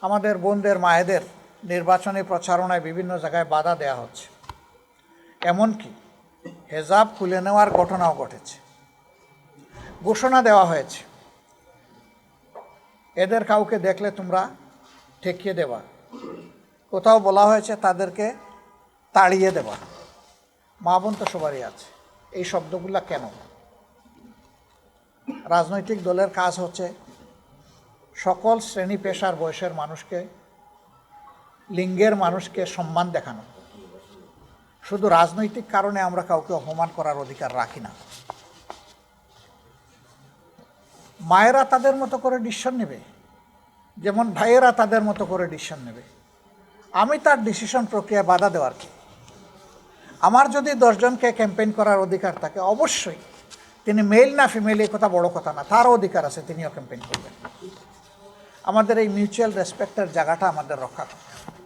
আমাদের বোনদের মায়েদের নির্বাচনী প্রচারণায় বিভিন্ন জায়গায় বাধা দেওয়া হচ্ছে, এমনকি হেজাব খুলে নেওয়ার ঘটনাও ঘটেছে। ঘোষণা দেওয়া হয়েছে, এদের কাউকে দেখলে তোমরা ঠেকিয়ে দেবা। কোথাও বলা হয়েছে তাদেরকে তাড়িয়ে দেবা। মা বোন তো সবারই আছে। এই শব্দগুলা কেন? রাজনৈতিক দলের কাজ হচ্ছে সকল শ্রেণী পেশার বয়সের মানুষকে, লিঙ্গের মানুষকে সম্মান দেখানো। শুধু রাজনৈতিক কারণে আমরা কাউকে অপমান করার অধিকার রাখি না। মায়েরা তাদের মতো করে ডিসিশন নেবে, যেমন ভাইয়েরা তাদের মতো করে ডিসিশন নেবে। আমি তার ডিসিশন প্রক্রিয়ায় বাধা দেওয়ার কি? আমার যদি 10 জনকে ক্যাম্পেইন করার অধিকার থাকে, অবশ্যই তিনি মেল না ফিমেল এই কথা বড় কথা না, তারও অধিকার আছে, তিনিও ক্যাম্পেইন করবেন। আমাদের এই মিউচুয়াল রেসপেক্টের জায়গাটা আমাদের রক্ষা করতে হবে।